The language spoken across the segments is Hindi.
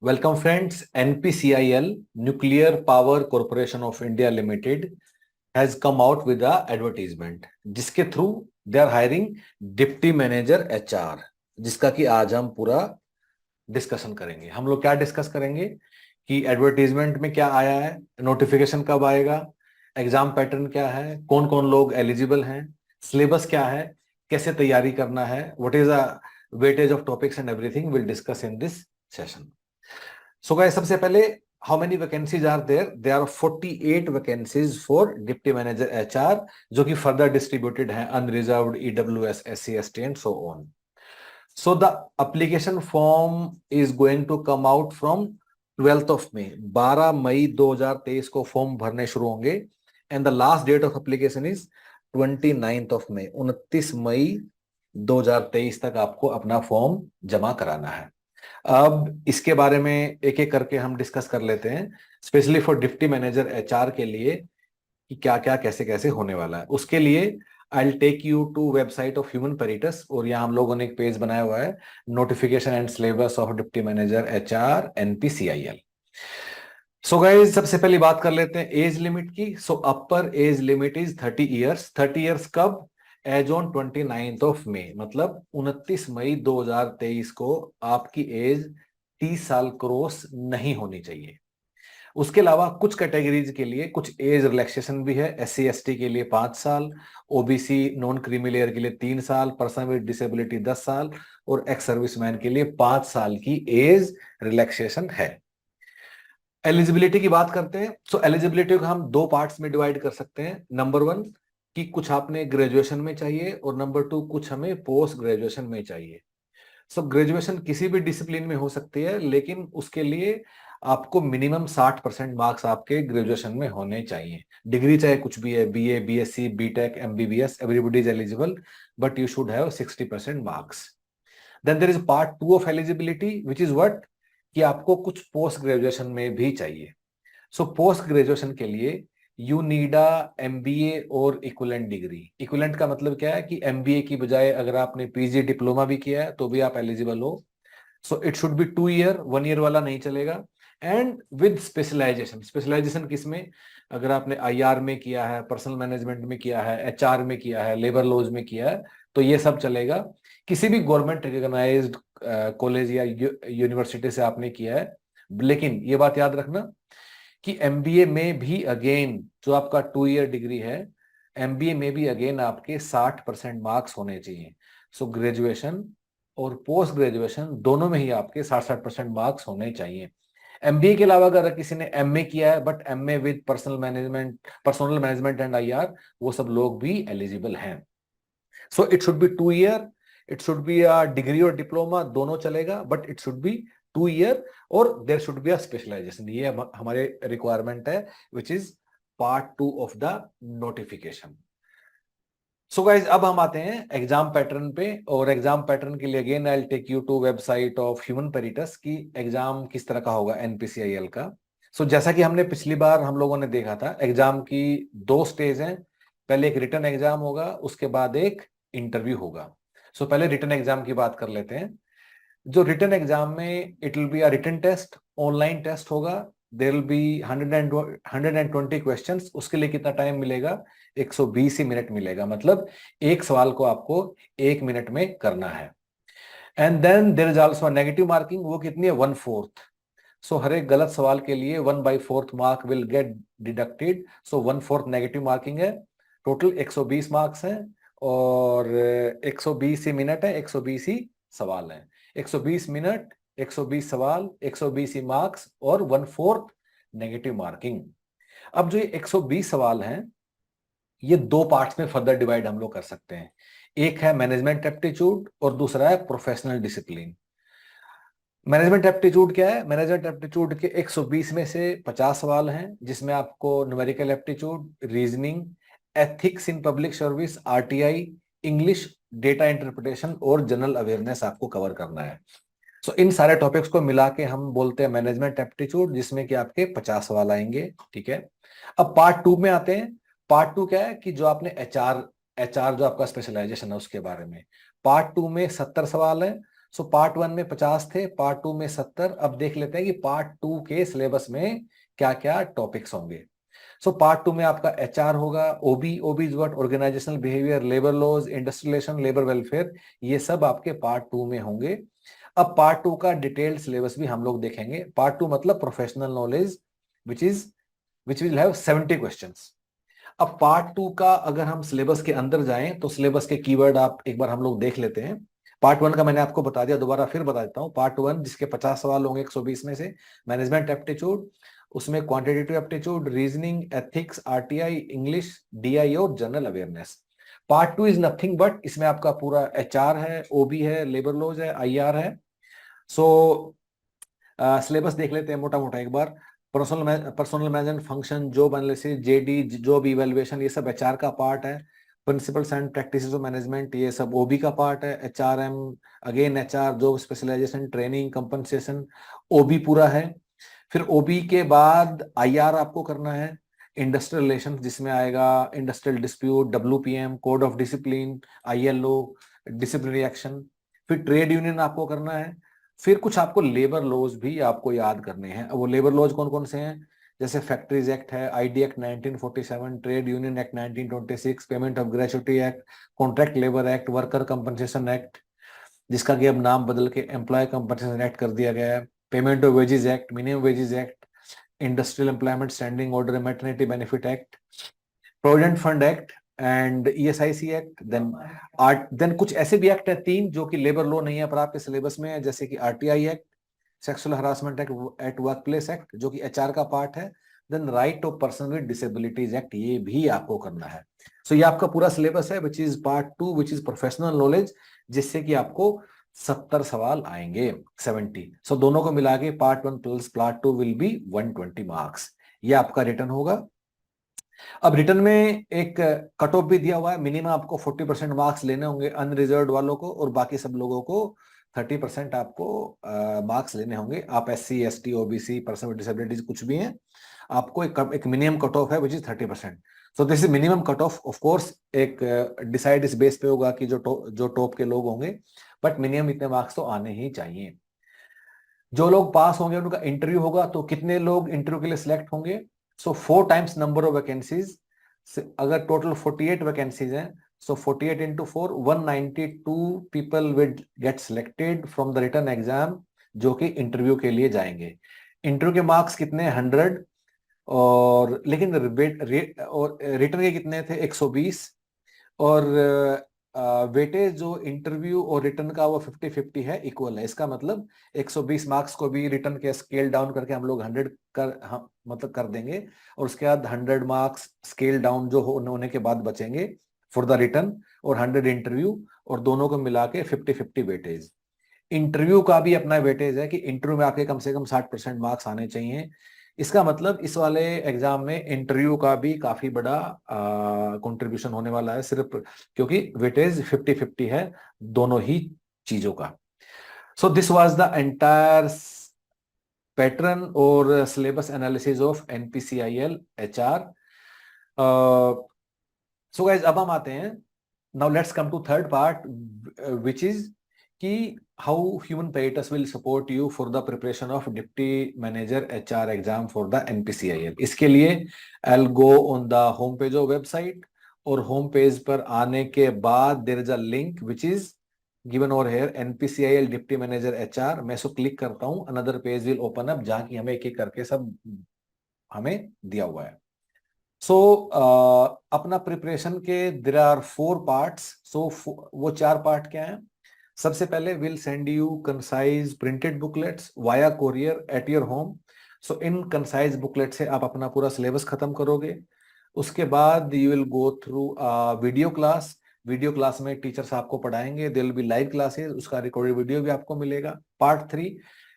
Welcome friends. NPCIL, Nuclear Power Corporation of India Limited, has come out with a advertisement जिसके through they are hiring deputy manager HR, जिसका कि आज हम पूरा डिस्कशन करेंगे। हम लोग क्या डिस्कस करेंगे कि एडवर्टीजमेंट में क्या आया है, नोटिफिकेशन कब आएगा, एग्जाम पैटर्न क्या है, कौन कौन लोग एलिजिबल हैं, सिलेबस क्या है, कैसे तैयारी करना है, what is a weightage of topics and everything will discuss in this session. So guys, सबसे पहले how many vacancies are there are 48 vacancies for deputy manager HR, जो कि फर्दर डिस्ट्रीब्यूटेड हैं unreserved, EWS, SC, ST and so on. So the application form is going to come out from 12th of मई। 12 मई 2023 को फॉर्म भरने शुरू होंगे and the last date of application is 29th of मई। 29 मई 2023 तक आपको अपना फॉर्म जमा कराना है। अब इसके बारे में एक एक करके हम डिस्कस कर लेते हैं, specially for deputy manager HR के लिए कि क्या क्या कैसे कैसे होने वाला है। उसके लिए I will take you to website of Human Peritus, और यहाँ हम लोगों ने एक पेज बनाया हुआ है, notification and syllabus of deputy manager HR NPCIL। So guys, सबसे पहली बात कर लेते हैं एज लिमिट की। So upper age limit is 30 years. 30 years कब? Age on 29th of May, मतलब 29 मई 2023 को आपकी एज 30 साल क्रॉस नहीं होनी चाहिए। उसके अलावा कुछ कैटेगरीज के लिए कुछ एज रिलैक्सेशन भी है। SC ST के लिए 5 साल, OBC नॉन क्रीमी लेयर के लिए 3 साल, पर्सन विद डिसेबिलिटी 10 साल और एक्स सर्विसमैन के लिए 5 साल की एज रिलैक्सेशन है। एलिजिबिलिटी की बात करते हैं। सो एलिजिबिलिटी को हम दो पार्ट्स में डिवाइड कर सकते हैं। नंबर वन कि कुछ आपने ग्रेजुएशन में चाहिए, और नंबर टू कुछ हमें पोस्ट ग्रेजुएशन में चाहिए। सो ग्रेजुएशन किसी भी डिसिप्लिन में हो सकती है, लेकिन उसके लिए आपको मिनिमम 60% मार्क्स आपके ग्रेजुएशन में होने चाहिए। डिग्री चाहे कुछ भी है, BA, BSc, BTech, MBBS, everybody is eligible, but you should have 60% marks. Then there is part two of eligibility which is what, कि आपको कुछ पोस्ट ग्रेजुएशन में भी चाहिए। सो पोस्ट ग्रेजुएशन के लिए यू नीड अ MBA और इक्विवेलेंट डिग्री। इक्विवेलेंट का मतलब क्या है कि MBA की बजाय अगर आपने PG डिप्लोमा भी किया है तो भी आप एलिजिबल हो। सो it should be 2 year, 1 year वाला नहीं चलेगा। And with specialisation. स्पेशलाइजेशन किसमें? अगर आपने IR में किया है, पर्सनल मैनेजमेंट में किया है, HR में किया है, लेबर लॉज में किया है, तो ये सब चलेगा। किसी भी गवर्नमेंट रिकॉग्नाइज्ड कॉलेज या यूनिवर्सिटी से आपने किया है। लेकिन ये बात याद रखना कि MBA में भी अगेन, जो आपका 2 ईयर डिग्री है, MBA में भी अगेन आपके 60% मार्क्स होने चाहिए। सो ग्रेजुएशन और पोस्ट ग्रेजुएशन दोनों में ही आपके 60-60% मार्क्स होने चाहिए। MBA के अलावा अगर किसी ने MA किया है, but MA with personal management and IR, वो सब लोग भी एलिजिबल हैं। So it should be 2 year, it should be a degree और डिप्लोमा, दोनों चलेगा, but it should be 2 year, और there should be a specialization. ये हमारे रिक्वायरमेंट है, which is part two of the notification. So guys, अब हम आते हैं एग्जाम पैटर्न पे, और एग्जाम पैटर्न के लिए again I will take you to website of Human Peritus की एग्जाम किस तरह का होगा NPCIL का। सो जैसा कि हमने पिछली बार हम लोगों ने देखा था, एग्जाम की दो स्टेज हैं। पहले एक रिटन एग्जाम होगा, उसके बाद एक इंटरव्यू होगा। सो पहले रिटन एग्जाम की बात कर लेते हैं। जो रिटन एग्जाम में it will be a written test, online test होगा। There will be 120 questions. उसके लिए कितना टाइम मिलेगा? 120 ही मिनट मिलेगा, मतलब एक सवाल को आपको 1 मिनट में करना है। And then there is also negative marking. वो कितनी है? 1/4। सो हर एक गलत सवाल के लिए 1/4 mark will get deducted. So 1/4 negative marking है। टोटल 120 मार्क्स हैं, और 120 ही मिनट है, 120 ही सवाल है। 120 मिनट, 120 सवाल, 120 ही मार्क्स, और 1/4 नेगेटिव मार्किंग। अब जो ये 120 सवाल हैं, ये दो पार्ट्स में फर्दर डिवाइड हम लोग कर सकते हैं। एक है मैनेजमेंट एप्टीट्यूड, और दूसरा है प्रोफेशनल डिसिप्लिन। मैनेजमेंट एप्टीट्यूड क्या है? मैनेजमेंट एप्टीट्यूड के 120 में से 50 सवाल हैं, जिसमें आपको numerical aptitude, reasoning, ethics in public service, RTI, English, data interpretation और जनरल अवेयरनेस आपको कवर करना है। सो इन सारे टॉपिक्स को मिला के हम बोलते हैं मैनेजमेंट एप्टीट्यूड, जिसमें कि आपके 50 सवाल आएंगे। ठीक है। अब पार्ट टू में आते हैं। पार्ट टू क्या है कि जो आपने HR जो आपका स्पेशलाइजेशन है उसके बारे में। पार्ट टू में 70 सवाल है। सो पार्ट 1 में 50 थे, पार्ट 2 में 70। अब देख लेते हैं कि पार्ट 2 के सिलेबस में क्या क्या टॉपिक्स होंगे। सो पार्ट 2 में आपका एचआर होगा, OB, OB is what, organizational behaviour, labour laws, industrial relation, labour welfare, ये सब आपके पार्ट 2 में होंगे। अब पार्ट 2 का डिटेल्ड सिलेबस भी हम लोग देखेंगे। पार्ट 2 मतलब professional knowledge, which will have 70 questions. अब पार्ट 2 का अगर हम सिलेबस के अंदर जाएं तो सिलेबस के कीवर्ड आप एक बार हम लोग देख लेते हैं। पार्ट 1 का मैंने आपको बता दिया, दोबारा फिर बता देता हूं। पार्ट 1 जिसके 50 सवाल होंगे 120 में से, मैनेजमेंट एप्टीट्यूड, उसमें quantitative aptitude, reasoning, ethics, RTI, English, DI और general awareness. Part 2 is nothing but, इसमें आपका पूरा एचआर है, ओबी है, लेबर लॉज है, आईआर है। सो सिलेबस देख लेते हैं मोटा मोटा एक बार। Personal management function, job analysis, JD, job evaluation, ये सब एचआर का पार्ट है। Principles and practices of management, ये सब ओबी का पार्ट है। HRM, again HR, job specialization, training, compensation, OB पूरा है। फिर ओबी के बाद आईआर आपको करना है, इंडस्ट्रियल रिलेशन जिसमें आएगा industrial dispute, WPM, code of discipline, ILO, disciplinary action. फिर ट्रेड यूनियन आपको करना है। फिर कुछ आपको लेबर लॉज भी आपको याद करने हैं। वो लेबर लॉज कौन कौन से हैं, जैसे फैक्ट्रीज एक्ट है, ID act 1947, trade union act 1926, payment of gratuity act, contract labour act, worker compensation act जिसका कि अब नाम बदल के एम्प्लॉय कंपनसेशन एक्ट कर दिया गया है, payment of wages act, minimum wages act, industrial employment standing order, maternity benefit act, provident fund act and ESIC act. Then कुछ ऐसे भी एक्ट है 3 जो कि लेबर लॉ नहीं है पर आपके सिलेबस में है, जैसे कि RTI act, sexual harassment act at work place act जो कि एचआर का पार्ट है। Then right of person with disabilities act, ये भी आपको करना है। सो ये आपका पूरा सिलेबस है which is part 2, which is professional knowledge, जिससे कि आपको 70 सवाल आएंगे, 70। सो दोनों को मिला के part 1 plus part 2 will be 120 marks. ये आपका रिटर्न होगा। अब रिटर्न में एक कट ऑफ भी दिया हुआ है, मिनिमम आपको 40% मार्क्स लेने होंगे अनरिजर्व वालों को, और बाकी सब लोगों को 30% आपको मार्क्स लेने होंगे। आप SC ST OBC, person with disabilities कुछ भी हैं, आपको एक मिनिमम कट ऑफ है which is 30%। So this is minimum cut off course एक डिसाइड इस बेस पे होगा कि जो टॉप के लोग होंगे, बट मिनिमम इतने मार्क्स तो आने ही चाहिए। जो लोग पास होंगे उनका इंटरव्यू होगा, तो कितने लोग इंटरव्यू के लिए सिलेक्ट होंगे, so 4 times number of vacancies. अगर टोटल 48 वैकेंसीज हैं, so 48 into 4, 192 people will get selected from the written exam, जो कि इंटरव्यू के लिए जाएंगे। इंटरव्यू के मार्क्स कितने, 100, और लेकिन रिटर्न के कितने थे, 120, और वेटेज जो इंटरव्यू और रिटर्न का वो 50-50 है, इक्वल है। इसका मतलब 120 मार्क्स को भी रिटर्न के स्केल डाउन करके हम लोग 100 मतलब कर देंगे, और उसके बाद 100 मार्क्स स्केल डाउन जो होने के बाद बचेंगे फॉर द रिटर्न, और 100 इंटरव्यू, और दोनों को मिला के 50-50 वेटेज। इंटरव्यू का भी अपना वेटेज है कि इंटरव्यू में आपके कम से कम 60% मार्क्स आने चाहिए। इसका मतलब इस वाले एग्जाम में इंटरव्यू का भी काफी बड़ा कंट्रीब्यूशन होने वाला है, सिर्फ क्योंकि वेटेज 50-50 है दोनों ही चीजों का। So this was the entire pattern और syllabus analysis of NPCIL HR। So guys अब हम आते हैं, now let's come to third part which is कि how Human Peritus will support you for the preparation of deputy manager HR exam for the NPCIL। इसके लिए I will go on the home page of website, और होम पेज पर आने के बाद there is a link which is given over here, NPCIL deputy manager HR। मैं इसको क्लिक करता हूं, another page will open up जहां की हमें एक एक करके सब हमें दिया हुआ है। सो अपना प्रिपरेशन के देयर आर 4 पार्ट्स। सो वो 4 पार्ट क्या हैं, सबसे पहले will send you concise printed booklets via courier at your home. So in concise booklet से आप अपना पूरा सिलेबस खत्म करोगे। उसके बाद you will go through video class. Video class में टीचर्स आपको पढ़ाएंगे, there will be live classes, उसका रिकॉर्डेड वीडियो भी आपको मिलेगा। Part 3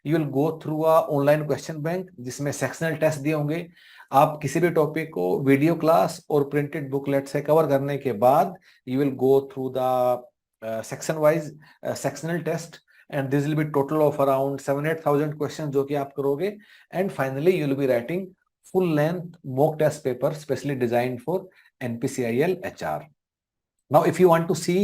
you will go through online question bank जिसमें सेक्शनल टेस्ट दिए होंगे। आप किसी भी टॉपिक को वीडियो क्लास और प्रिंटेड बुकलेट से कवर करने के बाद you will go through the section wise sectional test, and this will be total of around 7-8,000 question जो कि आप करोगे, and finally you will be writing full length mock test paper specially designed for NPCIL HR. Now if you want to see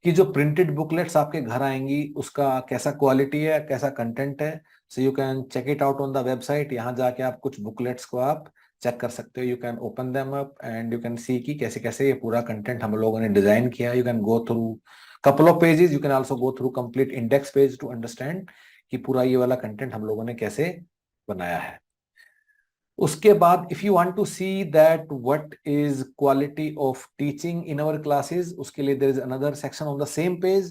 कि जो प्रिंटेड बुकलेट्स आपके घर आएंगी उसका कैसा क्वालिटी है, कैसा कंटेंट है. So you can check it out on the website. यहाँ जाके आप कुछ बुकलेट्स को आप चेक कर सकते हो. You can open them up and you can see कि कैसे कैसे ये पूरा कंटेंट हम लोगों ने डिजाइन किया. You can go through couple of pages. You can also go through complete index page to understand कि पूरा ये वाला कंटेंट हम लोगों ने कैसे बनाया है. उसके बाद if you want to see that what is quality of teaching in our classes, उसके लिए there is another section on the same page,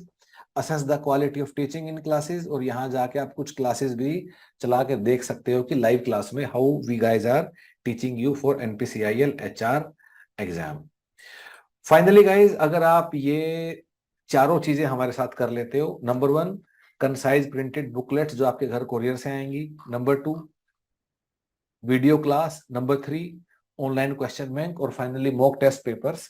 assess the quality of teaching in classes. और यहाँ जाके आप कुछ क्लासेस भी चला कर देख सकते हो कि लाइव क्लास में how we guys are teaching you for NPCIL HR exam. Finally guys, अगर आप ये चारों चीजें हमारे साथ कर लेते हो, नंबर 1 कंसाइज प्रिंटेड बुकलेट्स जो आपके घर कोरियर से आएंगी, number 2 video class, number 3 online question bank, और फाइनली मॉक टेस्ट पेपर्स.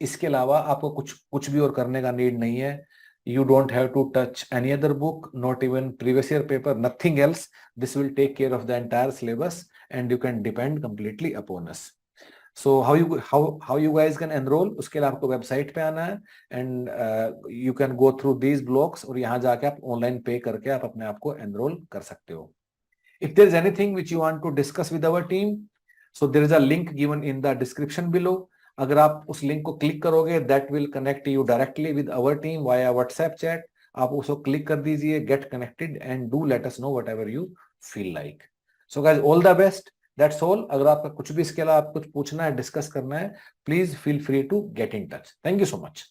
इसके अलावा आपको कुछ भी और करने का नीड नहीं है. You don't have to touch any other book, not even previous year paper, nothing else. This will take care of the entire syllabus and you can depend completely upon us. So how you guys can enroll, उसके लिए आपको वेबसाइट पे आना है and you can go through these blocks और यहाँ जाके आप ऑनलाइन पे करके आप अपने आप को एनरोल कर सकते हो. If there is anything which you want to discuss with our team, so there is a link given in the description below. अगर आप उस लिंक को क्लिक करोगे, that will connect you directly with our team via WhatsApp chat. आप उसको क्लिक कर दीजिए, get connected and do let us know whatever you feel like. So guys, all the best. That's all. अगर आपका कुछ भी इसके अलावा आप कुछ पूछना है, डिस्कस करना है, please feel free to get in touch. Thank you so much.